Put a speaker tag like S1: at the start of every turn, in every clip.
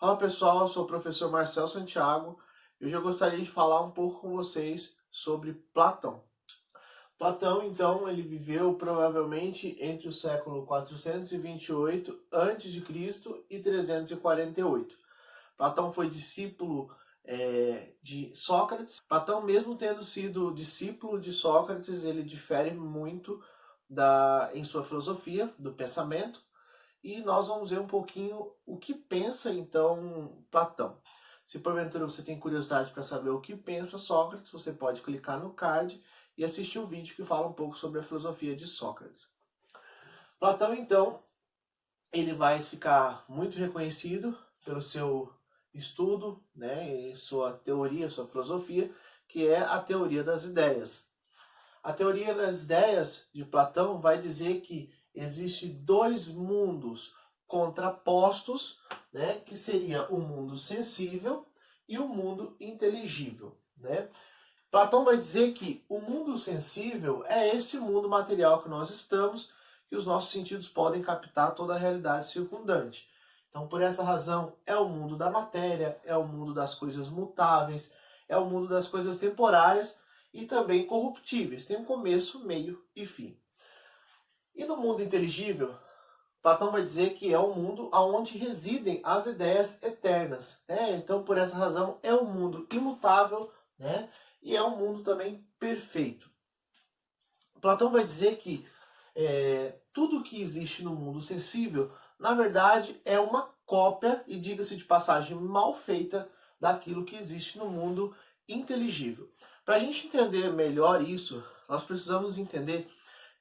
S1: Fala pessoal, eu sou o professor Marcel Santiago e hoje eu gostaria de falar um pouco com vocês sobre Platão. Platão, então, ele viveu provavelmente entre o século 428 a.C. e 348. Platão foi discípulo de Sócrates. Platão, mesmo tendo sido discípulo de Sócrates, ele difere muito em sua filosofia, do pensamento. E nós vamos ver um pouquinho o que pensa, então, Platão. Se porventura você tem curiosidade para saber o que pensa Sócrates, você pode clicar no card e assistir o vídeo que fala um pouco sobre a filosofia de Sócrates. Platão, então, ele vai ficar muito reconhecido pelo seu estudo, né, e sua teoria, sua filosofia, que é a teoria das ideias. A teoria das ideias de Platão vai dizer que existem dois mundos contrapostos, né, que seria o mundo sensível e o mundo inteligível, né? Platão vai dizer que o mundo sensível é esse mundo material que nós estamos, que os nossos sentidos podem captar toda a realidade circundante. Então, por essa razão, é o mundo da matéria, é o mundo das coisas mutáveis, é o mundo das coisas temporárias e também corruptíveis. Tem um começo, meio e fim. E no mundo inteligível, Platão vai dizer que é um mundo onde residem as ideias eternas, né? Então, por essa razão, é um mundo imutável, né? E é um mundo também perfeito. Platão vai dizer que tudo que existe no mundo sensível, na verdade, é uma cópia, e diga-se de passagem, mal feita daquilo que existe no mundo inteligível. Para a gente entender melhor isso, nós precisamos entender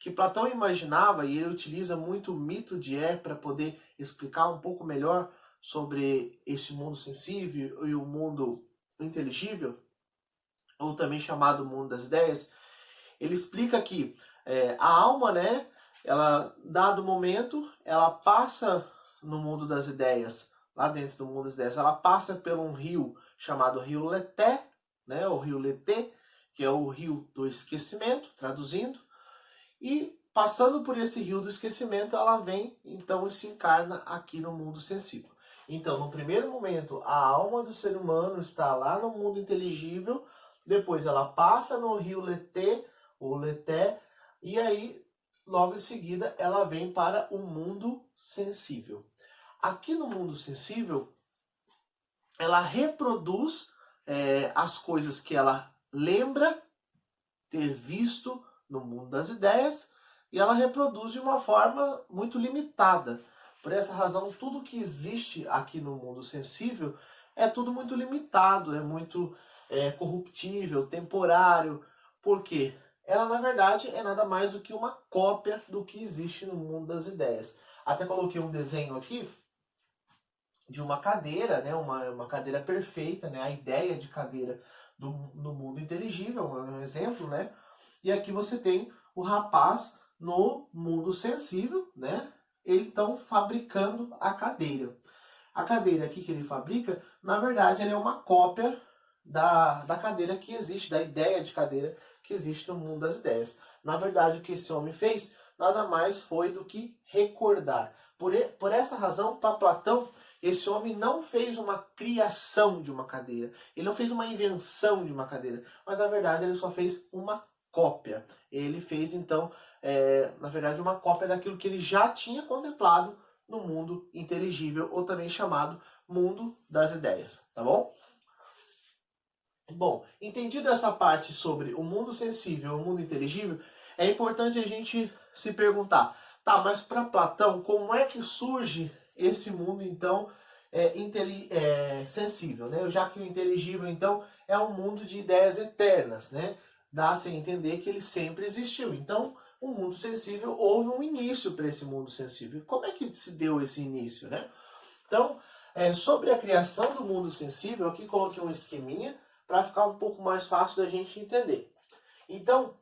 S1: que Platão imaginava, e ele utiliza muito o mito de para poder explicar um pouco melhor sobre esse mundo sensível e o mundo inteligível, ou também chamado mundo das ideias. Ele explica que a alma, né, ela, dado momento, ela passa no mundo das ideias, lá dentro do mundo das ideias, ela passa por um rio chamado Rio Leté, né, o Rio Letê, que é o rio do esquecimento, traduzindo, e passando por esse rio do esquecimento, ela vem, então, e se encarna aqui no mundo sensível. Então, no primeiro momento, a alma do ser humano está lá no mundo inteligível, depois ela passa no rio Letê, ou Leté, e aí, logo em seguida, ela vem para o mundo sensível. Aqui no mundo sensível, ela reproduz as coisas que ela lembra ter visto no mundo das ideias, e ela reproduz de uma forma muito limitada. Por essa razão, tudo que existe aqui no mundo sensível é tudo muito limitado, é muito corruptível, temporário. Por quê? Ela, na verdade, é nada mais do que uma cópia do que existe no mundo das ideias. Até coloquei um desenho aqui de uma cadeira, né, uma cadeira perfeita, né, a ideia de cadeira no mundo inteligível, um exemplo, né? E aqui você tem o rapaz no mundo sensível, né? Ele então fabricando a cadeira. A cadeira aqui que ele fabrica, na verdade, ela é uma cópia da cadeira que existe, da ideia de cadeira que existe no mundo das ideias. Na verdade, o que esse homem fez, nada mais foi do que recordar. Por essa razão, para Platão, esse homem não fez uma criação de uma cadeira, ele não fez uma invenção de uma cadeira, mas na verdade ele só fez uma cópia. Ele fez então, na verdade, uma cópia daquilo que ele já tinha contemplado no mundo inteligível, ou também chamado mundo das ideias, tá bom? Bom, entendido essa parte sobre o mundo sensível e o mundo inteligível, é importante a gente se perguntar, tá, mas para Platão, como é que surge esse mundo, então, sensível, né? Já que o inteligível, então, é um mundo de ideias eternas, né? Dá-se a entender que ele sempre existiu. Então, o mundo sensível, houve um início para esse mundo sensível. Como é que se deu esse início, né? Então, sobre a criação do mundo sensível, aqui coloquei um esqueminha para ficar um pouco mais fácil da gente entender. Então,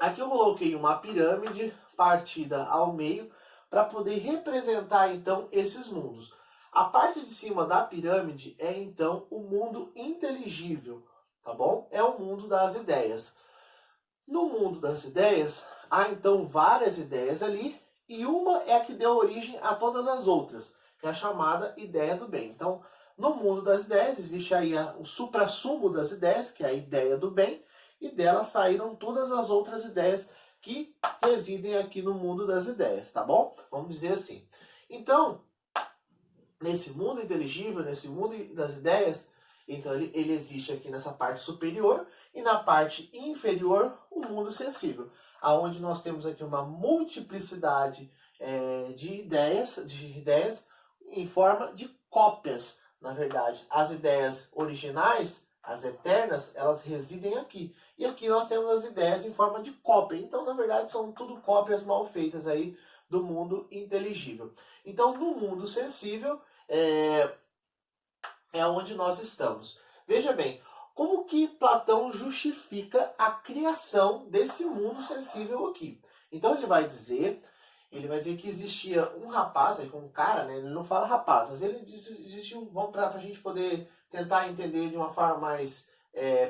S1: aqui eu coloquei uma pirâmide partida ao meio para poder representar então esses mundos. A parte de cima da pirâmide é então o mundo inteligível, tá bom? É o mundo das ideias. No mundo das ideias, há então várias ideias ali, e uma é a que deu origem a todas as outras. que é a chamada ideia do bem. Então, no mundo das ideias, existe aí o suprassumo das ideias, que é a ideia do bem, e dela saíram todas as outras ideias que residem aqui no mundo das ideias, tá bom? Vamos dizer assim. Então, nesse mundo inteligível, nesse mundo das ideias, então ele existe aqui nessa parte superior e na parte inferior o mundo sensível, aonde nós temos aqui uma multiplicidade de ideias em forma de cópias. Na verdade, as ideias originais, as eternas, elas residem aqui. E aqui nós temos as ideias em forma de cópia. Então, na verdade, são tudo cópias mal feitas aí do mundo inteligível. Então, no mundo sensível, é onde nós estamos. Veja bem, como que Platão justifica a criação desse mundo sensível aqui? Então ele vai dizer que existia um rapaz, um cara, né? Ele não fala rapaz, mas ele diz que existia vamos para a gente poder tentar entender de uma forma mais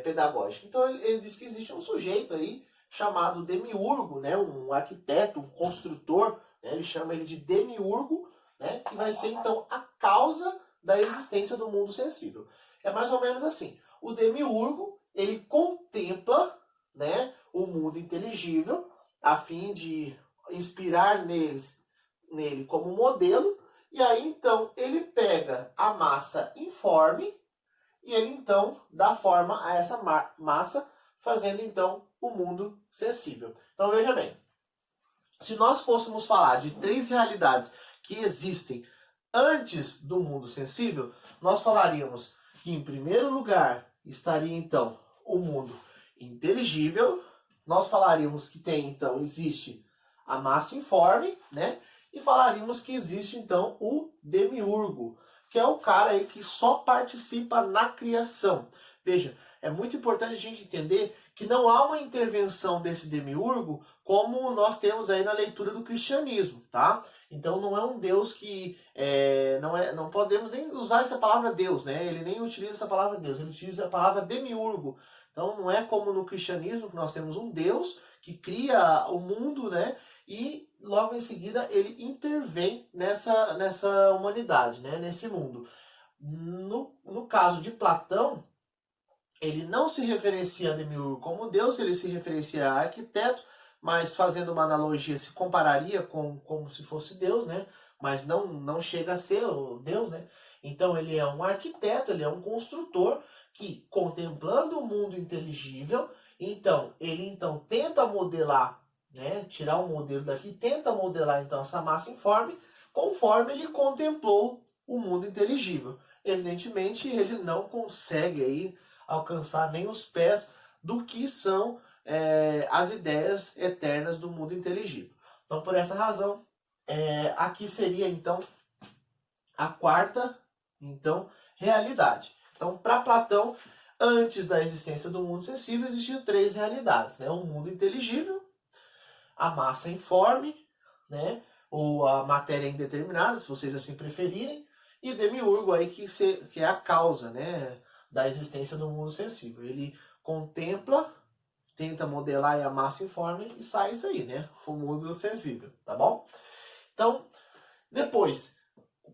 S1: pedagógica. Então ele diz que existe um sujeito aí chamado Demiurgo, né? Um arquiteto, um construtor, né? Ele chama ele de Demiurgo, né? Que vai ser então a causa da existência do mundo sensível. É mais ou menos assim. O Demiurgo, ele contempla, né, o mundo inteligível a fim de inspirar nele como modelo, e aí então ele pega a massa informe e ele então dá forma a essa massa, fazendo então o mundo sensível. Então veja bem, se nós fôssemos falar de 3 realidades que existem antes do mundo sensível, nós falaríamos que em primeiro lugar estaria então o mundo inteligível, nós falaríamos que existe a massa informe, né? E falaríamos que existe então o demiurgo, que é o cara aí que só participa na criação. Veja, é muito importante a gente entender que não há uma intervenção desse demiurgo como nós temos aí na leitura do cristianismo, tá? Então não é um Deus que não podemos nem usar essa palavra Deus, né? Ele nem utiliza essa palavra Deus, ele utiliza a palavra demiurgo. Então não é como no cristianismo que nós temos um Deus que cria o mundo, né? E logo em seguida ele intervém nessa humanidade, né? Nesse mundo. No caso de Platão, ele não se referencia a demiurgo como Deus, ele se referencia a arquiteto, mas fazendo uma analogia, se compararia como se fosse Deus, né? Mas não chega a ser o Deus, né? Então ele é um arquiteto, ele é um construtor que, contemplando o mundo inteligível, ele tenta modelar, né? Tirar um modelo daqui, tenta modelar então essa massa informe, conforme ele contemplou o mundo inteligível. Evidentemente, ele não consegue aí alcançar nem os pés do que são as ideias eternas do mundo inteligível. Então, por essa razão, aqui seria, então, a quarta realidade. Então, para Platão, antes da existência do mundo sensível, existiam 3 realidades, né? O mundo inteligível, a massa informe, né? Ou a matéria indeterminada, se vocês assim preferirem, e o demiurgo aí que é a causa, né, da existência do mundo sensível. Ele contempla, tenta modelar a massa informe e sai isso aí, né? O mundo sensível, tá bom? Então, depois,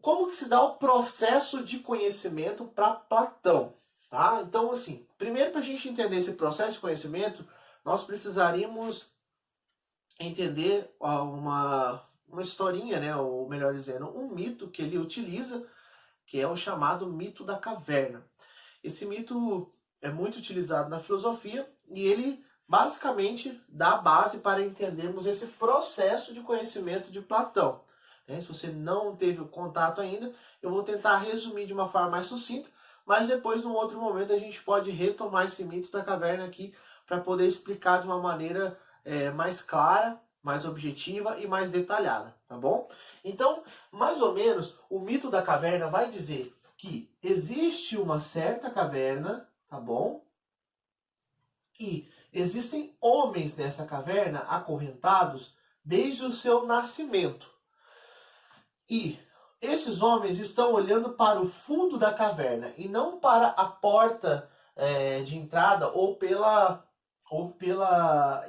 S1: como que se dá o processo de conhecimento para Platão? Tá? Então, assim, primeiro para a gente entender esse processo de conhecimento, nós precisaríamos entender uma historinha, né? Ou melhor dizendo, um mito que ele utiliza, que é o chamado mito da caverna. Esse mito é muito utilizado na filosofia e ele basicamente dá a base para entendermos esse processo de conhecimento de Platão. Se você não teve contato ainda, eu vou tentar resumir de uma forma mais sucinta, mas depois, num outro momento, a gente pode retomar esse mito da caverna aqui para poder explicar de uma maneira mais clara, mais objetiva e mais detalhada, tá bom? Então, mais ou menos, o mito da caverna vai dizer que existe uma certa caverna, tá bom? E existem homens nessa caverna acorrentados desde o seu nascimento. E esses homens estão olhando para o fundo da caverna e não para a porta de entrada ou pela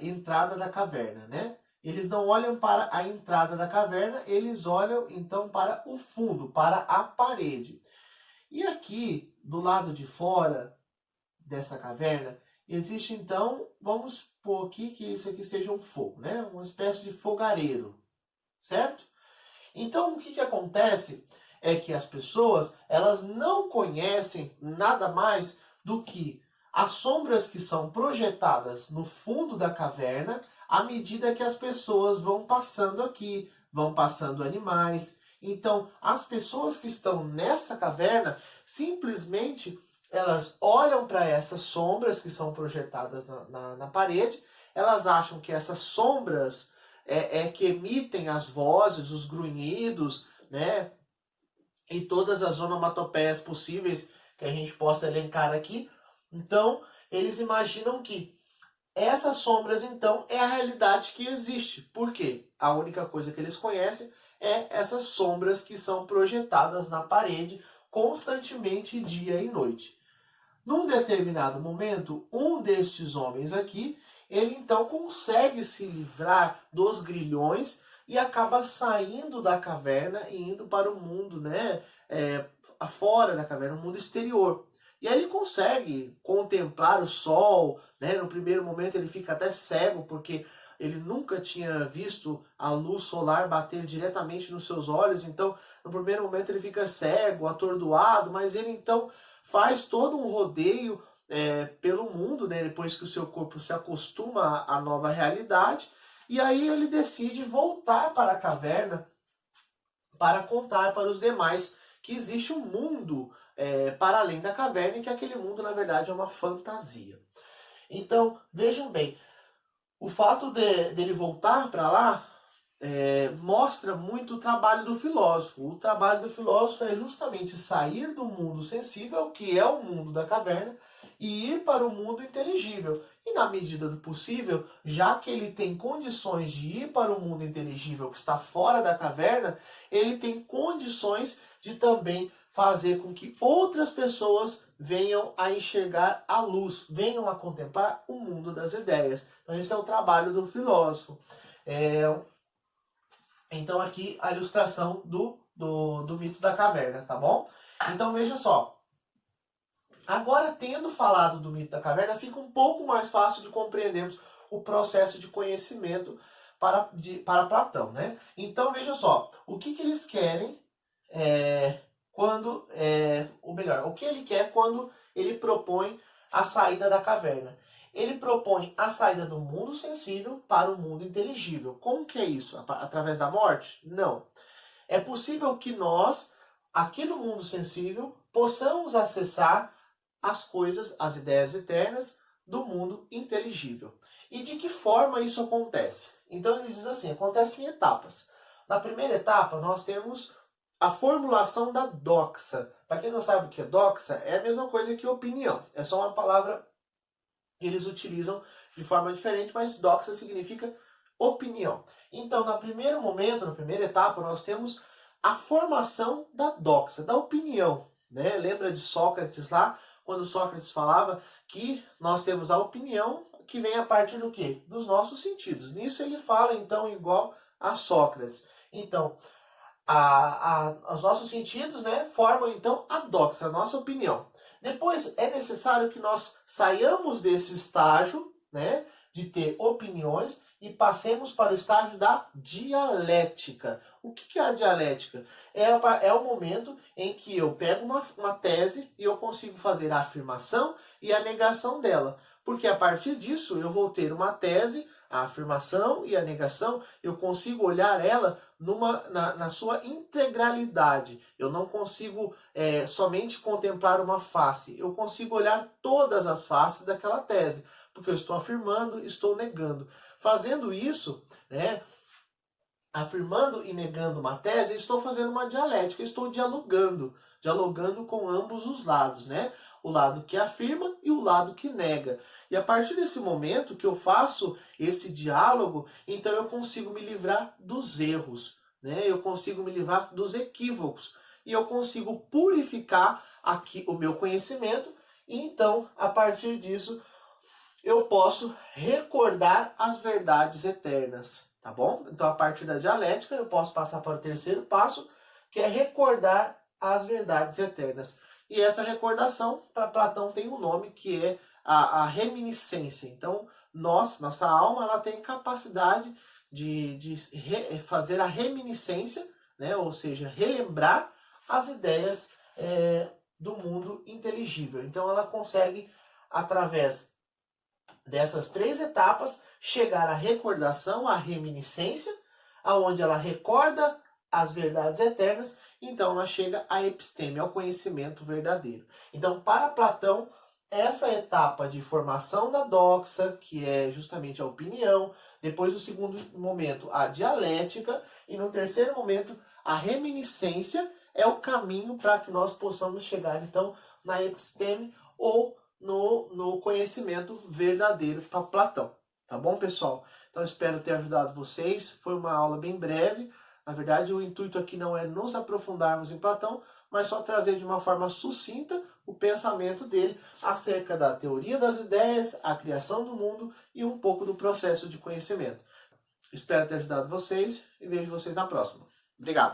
S1: entrada da caverna, né? Eles não olham para a entrada da caverna, eles olham então para o fundo, para a parede. E aqui, do lado de fora dessa caverna, existe então, vamos supor aqui que isso aqui seja um fogo, né? Uma espécie de fogareiro, certo? Então, o que acontece é que as pessoas, elas não conhecem nada mais do que as sombras que são projetadas no fundo da caverna à medida que as pessoas vão passando aqui, vão passando animais. Então, as pessoas que estão nessa caverna, simplesmente elas olham para essas sombras que são projetadas na parede, elas acham que essas sombras que emitem as vozes, os grunhidos, né? E todas as onomatopeias possíveis que a gente possa elencar aqui. Então, eles imaginam que essas sombras, então, é a realidade que existe. Por quê? A única coisa que eles conhecem é essas sombras que são projetadas na parede constantemente dia e noite. Num determinado momento, um destes homens aqui, ele então consegue se livrar dos grilhões e acaba saindo da caverna e indo para o mundo, né, fora da caverna, o mundo exterior. E aí ele consegue contemplar o sol, né? No primeiro momento ele fica até cego, porque ele nunca tinha visto a luz solar bater diretamente nos seus olhos, então no primeiro momento ele fica cego, atordoado, mas ele então faz todo um rodeio pelo mundo, né, depois que o seu corpo se acostuma à nova realidade, e aí ele decide voltar para a caverna para contar para os demais que existe um mundo para além da caverna e que aquele mundo, na verdade, é uma fantasia. Então, vejam bem, o fato dele voltar para lá mostra muito o trabalho do filósofo. O trabalho do filósofo é justamente sair do mundo sensível, que é o mundo da caverna, e ir para o mundo inteligível. E na medida do possível, já que ele tem condições de ir para o mundo inteligível que está fora da caverna, ele tem condições de também fazer com que outras pessoas venham a enxergar a luz, venham a contemplar o mundo das ideias. Então esse é o trabalho do filósofo. Então aqui a ilustração do mito da caverna, tá bom? Então veja só. Agora, tendo falado do mito da caverna, fica um pouco mais fácil de compreendermos o processo de conhecimento para Platão, né? Então veja só, o que eles querem o que ele quer quando ele propõe a saída da caverna. Ele propõe a saída do mundo sensível para o mundo inteligível. Como que é isso? Através da morte? Não. É possível que nós, aqui no mundo sensível, possamos acessar as coisas, as ideias eternas do mundo inteligível. E de que forma isso acontece? Então ele diz assim, acontece em etapas. Na primeira etapa, nós temos a formulação da doxa. Para quem não sabe o que é doxa, é a mesma coisa que opinião. É só uma palavra que eles utilizam de forma diferente, mas doxa significa opinião. Então, no primeiro momento, na primeira etapa, nós temos a formação da doxa, da opinião. Né? Lembra de Sócrates lá, quando Sócrates falava que nós temos a opinião que vem a partir do quê? Dos nossos sentidos. Nisso ele fala, então, igual a Sócrates. Então, os nossos sentidos, né, formam então a doxa, a nossa opinião. Depois é necessário que nós saiamos desse estágio, né, de ter opiniões e passemos para o estágio da dialética. O que é a dialética? É o momento em que eu pego uma tese e eu consigo fazer a afirmação e a negação dela. Porque a partir disso eu vou ter uma tese, a afirmação e a negação, eu consigo olhar ela na sua integralidade. Eu não consigo somente contemplar uma face, eu consigo olhar todas as faces daquela tese, porque eu estou afirmando, estou negando. Fazendo isso, né, afirmando e negando uma tese, eu estou fazendo uma dialética, eu estou dialogando com ambos os lados, né? O lado que afirma e o lado que nega. E a partir desse momento que eu faço esse diálogo, então eu consigo me livrar dos erros, né? Eu consigo me livrar dos equívocos e eu consigo purificar aqui o meu conhecimento e então, a partir disso, eu posso recordar as verdades eternas. tá bom? Então, a partir da dialética, eu posso passar para o terceiro passo, que é recordar as verdades eternas. E essa recordação, para Platão, tem um nome que é a reminiscência. Então, nossa alma, ela tem capacidade de fazer a reminiscência, né? Ou seja, relembrar as ideias do mundo inteligível. Então, ela consegue, através dessas 3 etapas, chegar à recordação, à reminiscência, aonde ela recorda as verdades eternas, então ela chega à episteme, ao conhecimento verdadeiro. Então, para Platão, essa etapa de formação da doxa, que é justamente a opinião, depois, no segundo momento, a dialética, e no terceiro momento, a reminiscência, é o caminho para que nós possamos chegar, então, na episteme ou no conhecimento verdadeiro para Platão. Tá bom, pessoal? Então, espero ter ajudado vocês. Foi uma aula bem breve. Na verdade, o intuito aqui não é nos aprofundarmos em Platão, mas só trazer de uma forma sucinta o pensamento dele acerca da teoria das ideias, a criação do mundo e um pouco do processo de conhecimento. Espero ter ajudado vocês e vejo vocês na próxima. Obrigado!